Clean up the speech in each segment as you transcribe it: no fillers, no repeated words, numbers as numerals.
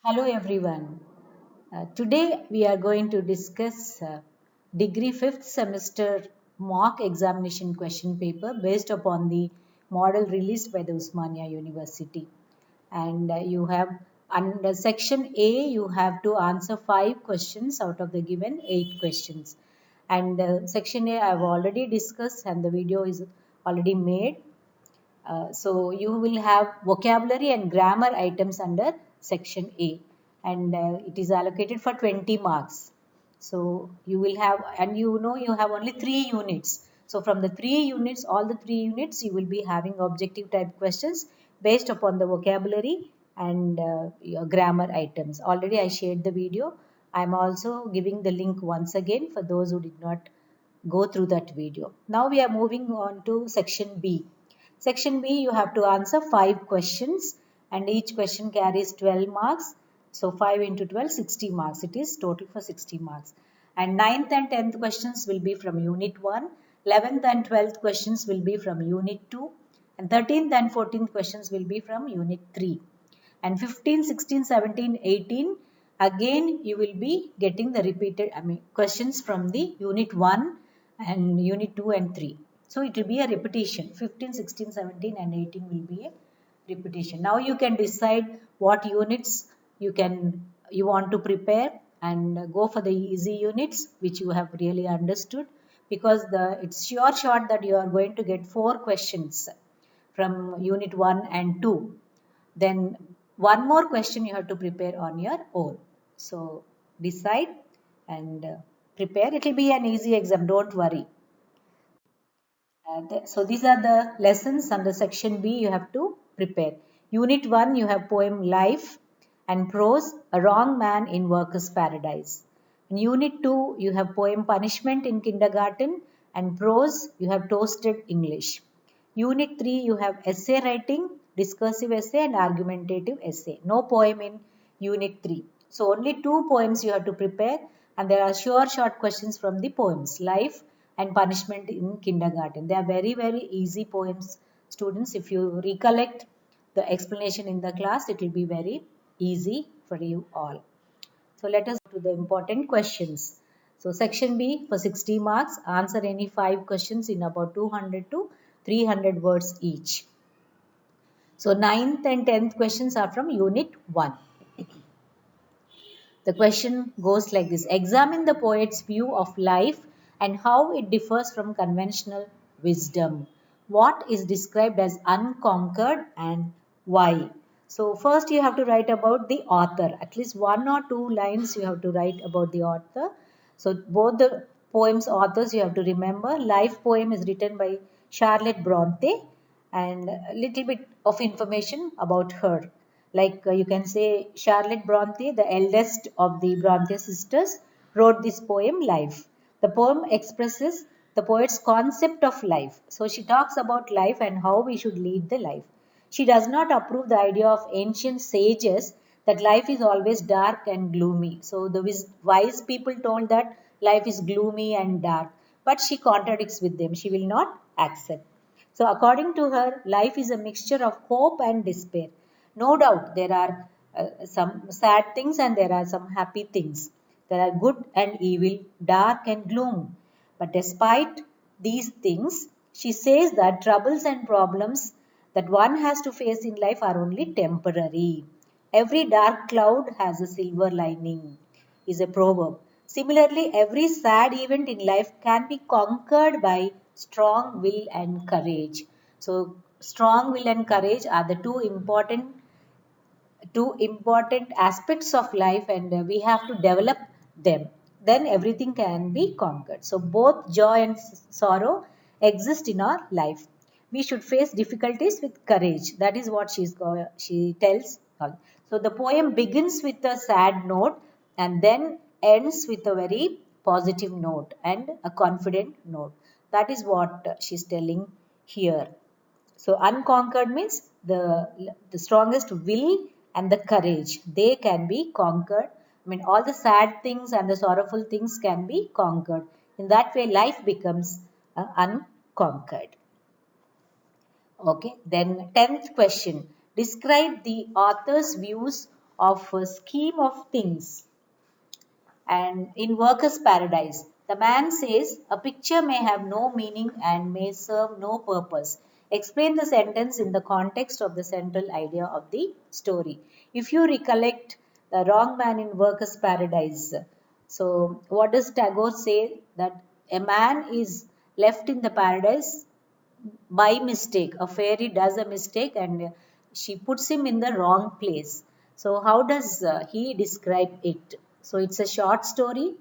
Hello everyone. Today we are going to discuss degree 5th semester mock examination question paper based upon the model released by the Usmania University. And you have under section A you have to answer 5 questions out of the given 8 questions. And section A I have already discussed and the video is already made. So you will have vocabulary and grammar items under section A, and it is allocated for 20 marks. So you will have, and you have only 3 units. So from the 3 units, all the 3 units, you will be having objective type questions based upon the vocabulary and your grammar items. Already I shared the video. I am also giving the link once again for those who did not go through that video. Now we are moving on to section B. Section B, you have to answer 5 questions and each question carries 12 marks. So 5 into 12, 60 marks. It is total for 60 marks. And 9th and 10th questions will be from Unit 1. 11th and 12th questions will be from Unit 2. And 13th and 14th questions will be from Unit 3. And 15, 16, 17, 18, again you will be getting the repeated questions from the Unit 1 and Unit 2 and 3. So it will be a repetition. 15, 16, 17 and 18 will be a repetition. Now you can decide what units you want to prepare and go for the easy units which you have really understood, because it's sure shot that you are going to get 4 questions from Unit 1 and 2. Then one more question you have to prepare on your own. So decide and prepare. It will be an easy exam, don't worry. So these are the lessons under section B you have to prepare. Unit 1 you have poem Life and prose A Wrong Man in Workers' Paradise. In Unit 2 you have poem Punishment in Kindergarten and prose you have Toasted English. Unit 3 you have essay writing, discursive essay and argumentative essay. No poem in Unit 3. So only 2 poems you have to prepare, and there are sure short questions from the poems Life and Punishment in Kindergarten. They are very, very easy poems, students. If you recollect the explanation in the class, it will be very easy for you all. So let us go to the important questions. So section B for 60 marks, answer any 5 questions in about 200 to 300 words each. So 9th and 10th questions are from Unit 1. The question goes like this: examine the poet's view of life and how it differs from conventional wisdom. What is described as unconquered and why? So, first you have to write about the author. At least 1 or 2 lines you have to write about the author. So, both the poem's authors you have to remember. Life poem is written by Charlotte Bronte, and a little bit of information about her. Like you can say Charlotte Bronte, the eldest of the Bronte sisters, wrote this poem Life. The poem expresses the poet's concept of life. So she talks about life and how we should lead the life. She does not approve the idea of ancient sages that life is always dark and gloomy. So the wise people told that life is gloomy and dark, but she contradicts with them. She will not accept. So, according to her, life is a mixture of hope and despair. No doubt there are some sad things and there are some happy things. There are good and evil, dark and gloom. But despite these things, she says that troubles and problems that one has to face in life are only temporary. Every dark cloud has a silver lining, is a proverb. Similarly, every sad event in life can be conquered by strong will and courage. So, strong will and courage are the two important aspects of life, and we have to develop them. Then everything can be conquered. So, both joy and sorrow exist in our life. We should face difficulties with courage. That is what she tells us. So, the poem begins with a sad note and then ends with a very positive note and a confident note. That is what she's telling here. So unconquered means the strongest will and the courage. They can be conquered. I mean, all the sad things and the sorrowful things can be conquered. In that way, life becomes unconquered. Okay, then 10th question. Describe the author's views of a scheme of things. And in Workers' Paradise, the man says, a picture may have no meaning and may serve no purpose. Explain the sentence in the context of the central idea of the story. If you recollect the wrong man in Workers' Paradise, so what does Tagore say? That a man is left in the paradise by mistake. A fairy does a mistake and she puts him in the wrong place. So, how does he describe it? So, it's a short story,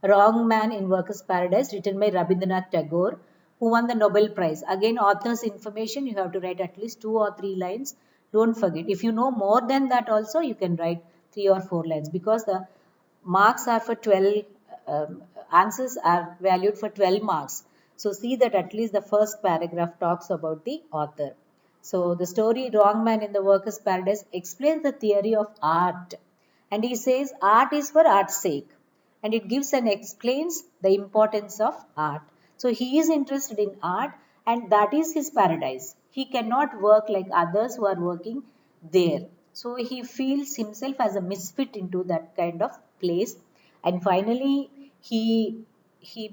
Wrong Man in Workers' Paradise, written by Rabindranath Tagore, who won the Nobel Prize. Again, author's information, you have to write at least 2 or 3 lines. Don't forget. If you know more than that, also, you can write 3 or 4 lines because the marks are for 12, answers are valued for 12 marks. So see that at least the first paragraph talks about the author. So the story Wrong Man in the Workers' Paradise explains the theory of art. And he says art is for art's sake. And it gives and explains the importance of art. So he is interested in art and that is his paradise. He cannot work like others who are working there. So he feels himself as a misfit into that kind of place. And finally, he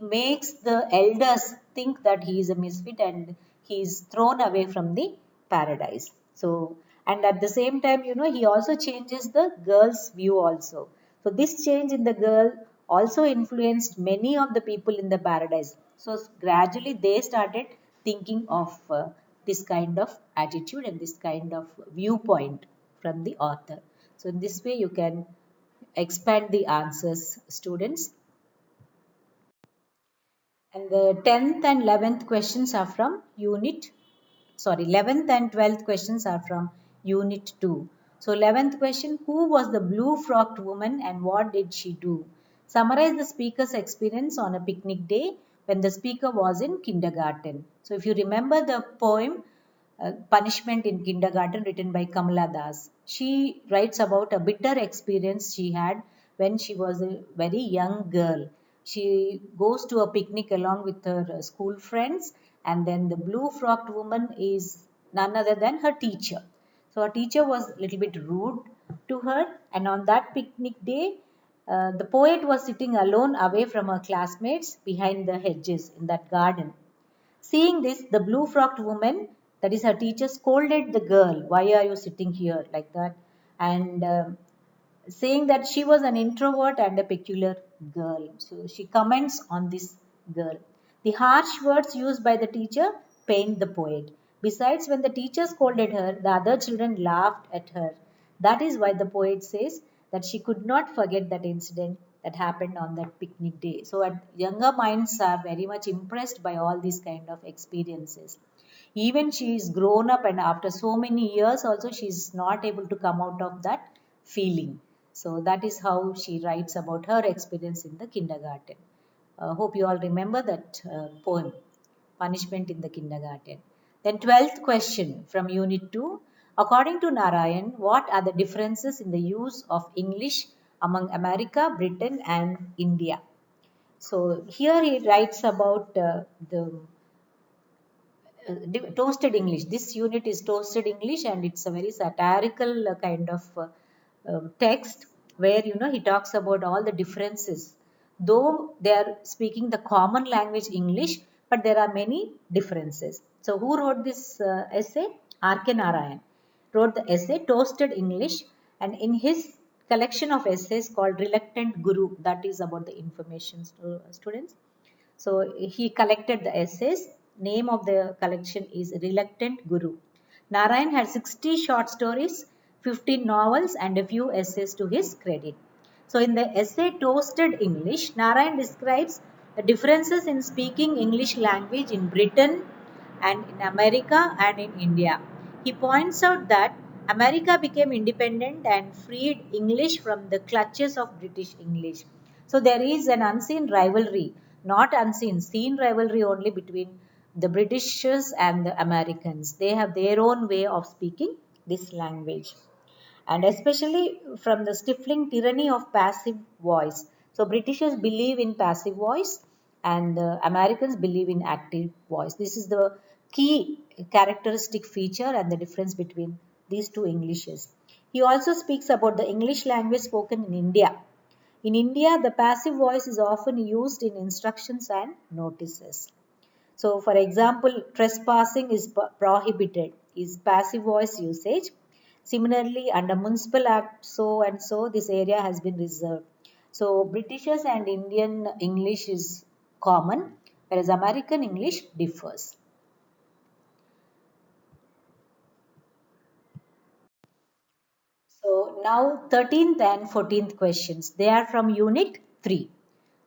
makes the elders think that he is a misfit and he is thrown away from the paradise. So, and at the same time, he also changes the girl's view also. So this change in the girl also influenced many of the people in the paradise. So gradually they started thinking of this kind of attitude and this kind of viewpoint from the author. So in this way you can expand the answers, students. And the 10th and 11th questions are from unit, sorry, 11th and 12th questions are from unit 2. So 11th question, who was the blue frocked woman and what did she do? Summarize the speaker's experience on a picnic day when the speaker was in kindergarten. So if you remember the poem Punishment in Kindergarten, written by Kamala Das. She writes about a bitter experience she had when she was a very young girl. She goes to a picnic along with her school friends, and then the blue frocked woman is none other than her teacher. So, her teacher was a little bit rude to her, and on that picnic day, the poet was sitting alone away from her classmates behind the hedges in that garden. Seeing this, the blue frocked woman, that is her teacher, scolded the girl, why are you sitting here like that? And saying that she was an introvert and a peculiar girl. So she comments on this girl. The harsh words used by the teacher pained the poet. Besides, when the teacher scolded her, the other children laughed at her. That is why the poet says that she could not forget that incident that happened on that picnic day. So, younger minds are very much impressed by all these kind of experiences. Even she is grown up, and after so many years, also she is not able to come out of that feeling. So, that is how she writes about her experience in the kindergarten. Hope you all remember that poem, Punishment in the Kindergarten. Then 12th question from Unit 2. According to Narayan, what are the differences in the use of English among America, Britain and India? So here he writes about the toasted English. This unit is toasted English and it's a very satirical kind of text where he talks about all the differences. Though they are speaking the common language English, but there are many differences. So who wrote this essay? R.K. Narayan wrote the essay Toasted English, and in his collection of essays called Reluctant Guru, that is about the information students. So he collected the essays. Name of the collection is Reluctant Guru. Narayan had 60 short stories, 15 novels, and a few essays to his credit. So in the essay Toasted English, Narayan describes the differences in speaking English language in Britain and in America and in India. He points out that America became independent and freed English from the clutches of British English. So there is an unseen rivalry, not unseen, seen rivalry only between the Britishers and the Americans. They have their own way of speaking this language, and especially from the stifling tyranny of passive voice. So Britishers believe in passive voice and the Americans believe in active voice. This is the key characteristic feature and the difference between these two Englishes. He also speaks about the English language spoken in India. In India, the passive voice is often used in instructions and notices. So, for example, trespassing is prohibited, is passive voice usage. Similarly, under Municipal Act so and so, this area has been reserved. So, Britishers and Indian English is common, whereas American English differs. So, now 13th and 14th questions, they are from Unit 3.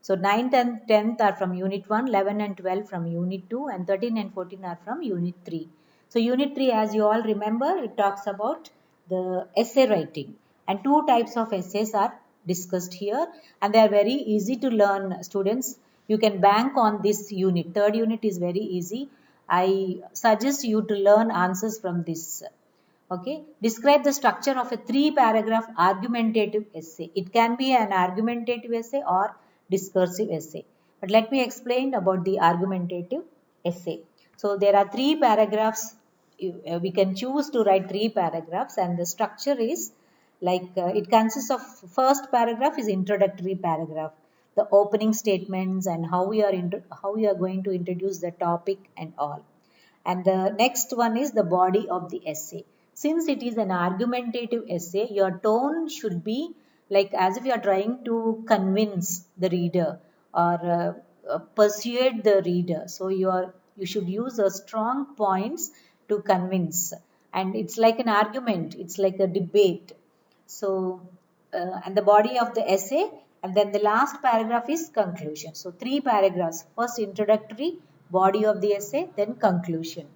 So 9th and 10th are from Unit 1, 11 and 12 from Unit 2, and 13 and 14 are from Unit 3. So Unit 3, as you all remember, it talks about the essay writing. And two types of essays are discussed here, and they are very easy to learn, students. You can bank on this unit. Third unit is very easy. I suggest you to learn answers from this. Okay, describe the structure of a 3-paragraph argumentative essay. It can be an argumentative essay or discursive essay. But let me explain about the argumentative essay. So there are 3 paragraphs. We can choose to write 3 paragraphs, and the structure is like it consists of first paragraph is introductory paragraph, the opening statements and how we are going to introduce the topic and all. And the next one is the body of the essay. Since it is an argumentative essay, your tone should be like as if you are trying to convince the reader or persuade the reader. So you should use a strong points to convince, and it's like an argument. It's like a debate. So and the body of the essay, and then the last paragraph is conclusion. So 3 paragraphs: first introductory, body of the essay, then conclusion.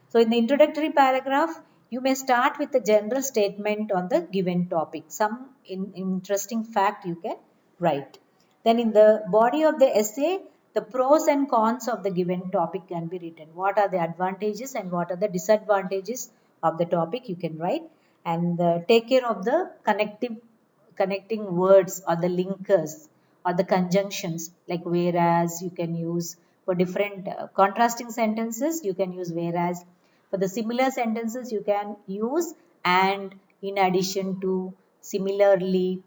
So in the introductory paragraph, you may start with a general statement on the given topic. Some interesting fact you can write. Then in the body of the essay, the pros and cons of the given topic can be written. What are the advantages and what are the disadvantages of the topic you can write. And take care of the connecting words or the linkers or the conjunctions, like whereas you can use for different contrasting sentences. You can use whereas. For the similar sentences you can use and, in addition to, similarly,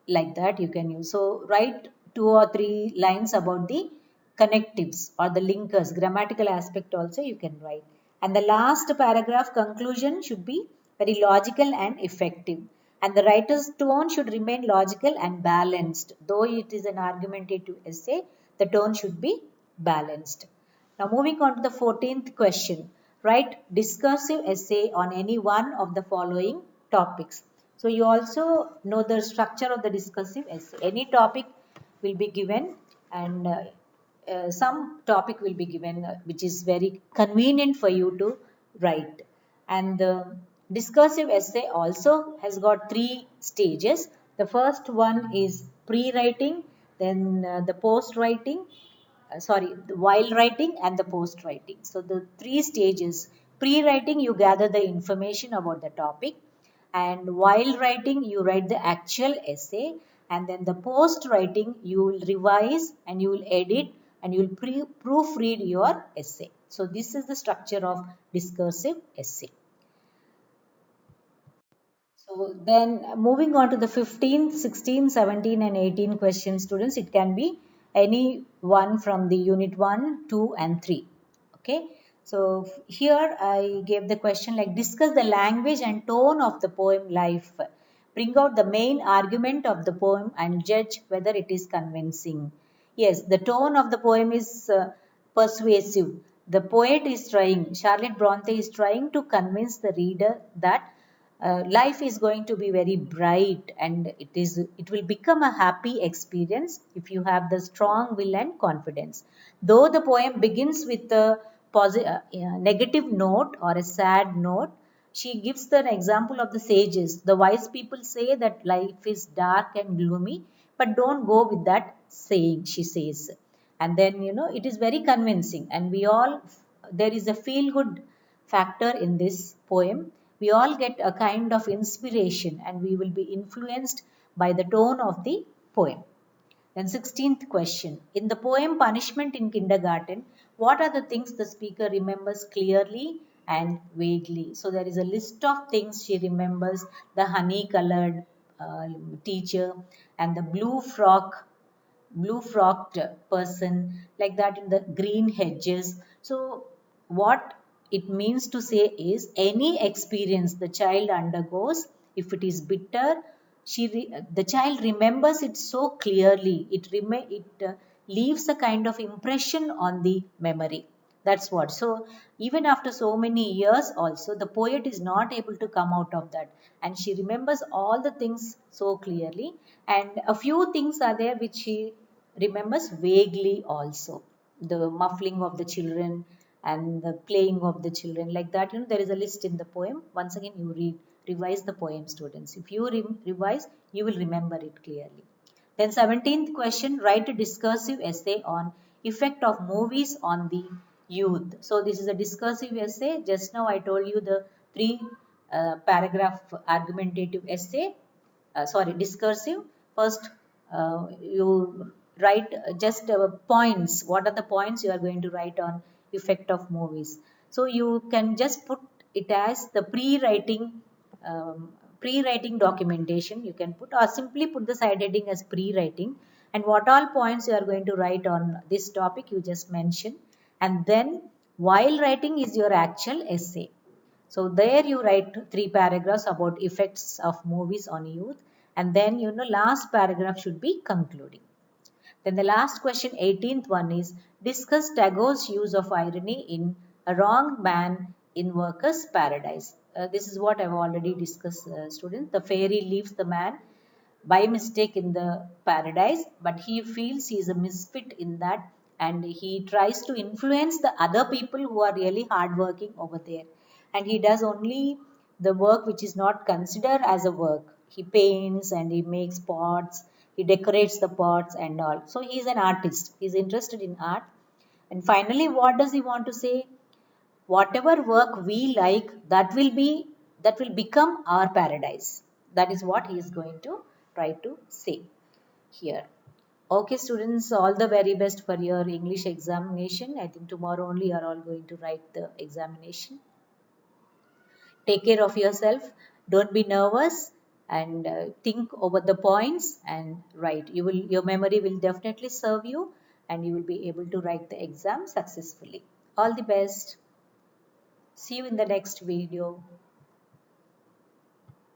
like that you can use. So write 2 or 3 lines about the connectives or the linkers, grammatical aspect also you can write. And the last paragraph, conclusion, should be very logical and effective. And the writer's tone should remain logical and balanced. Though it is an argumentative essay, the tone should be balanced. Now moving on to the 14th question. Write discursive essay on any one of the following topics. So you also know the structure of the discursive essay. Any topic will be given, and some topic will be given which is very convenient for you to write. And the discursive essay also has got 3 stages. The first one is pre-writing, then the post-writing, while writing and the post writing. So the 3 stages: pre writing, you gather the information about the topic, and while writing, you write the actual essay, and then the post writing, you will revise and you will edit and you will proofread your essay. So this is the structure of discursive essay. So then moving on to the 15th, 16, 17 and 18 questions, students, it can be any one from the unit 1, 2 and 3. Okay. So here I gave the question like discuss the language and tone of the poem Life. Bring out the main argument of the poem and judge whether it is convincing. Yes, the tone of the poem is persuasive. The poet is trying, Charlotte Bronte is trying to convince the reader that life is going to be very bright, and it will become a happy experience if you have the strong will and confidence. Though the poem begins with a negative note or a sad note, she gives the example of the sages. The wise people say that life is dark and gloomy, but don't go with that saying, she says. And then it is very convincing, and there is a feel good factor in this poem. We all get a kind of inspiration and we will be influenced by the tone of the poem. Then 16th question. In the poem Punishment in Kindergarten, what are the things the speaker remembers clearly and vaguely. So there is a list of things she remembers: the honey colored teacher, and the blue frocked person, like that, in the green hedges. So what it means to say is, any experience the child undergoes, if it is bitter, the child remembers it so clearly, it leaves a kind of impression on the memory. That's what. So even after so many years also, the poet is not able to come out of that, and she remembers all the things so clearly. And a few things are there which she remembers vaguely also: the muffling of the children and the playing of the children, like that. There is a list in the poem. Once again, you revise the poem, students. If you revise, you will remember it clearly. Then 17th question, write a discursive essay on effect of movies on the youth. So this is a discursive essay. Just now I told you the three paragraph argumentative essay, sorry, discursive. First, you write just points. What are the points you are going to write on effect of movies? So you can just put it as the um, pre-writing documentation you can put, or simply put the side heading as pre-writing, and what all points you are going to write on this topic you just mentioned. And then while writing is your actual essay. So there you write three paragraphs about effects of movies on youth, and then last paragraph should be concluding. Then the last question, 18th one, is discuss Tagore's use of irony in A Wrong Man in Workers' Paradise. This is what I've already discussed, students. The fairy leaves the man by mistake in the paradise, but he feels he is a misfit in that, and he tries to influence the other people who are really hardworking over there. And he does only the work which is not considered as a work. He paints and he makes pots, he decorates the pots and all. So he is an artist, he is interested in art. And finally, what does he want to say? Whatever work we like, that will become our paradise. That is what he is going to try to say here. Okay, students, all the very best for your English examination. I think tomorrow only you are all going to write the examination. Take care of yourself, don't be nervous, and think over the points and write. Your memory will definitely serve you, and you will be able to write the exam successfully. All the best. See you in the next video.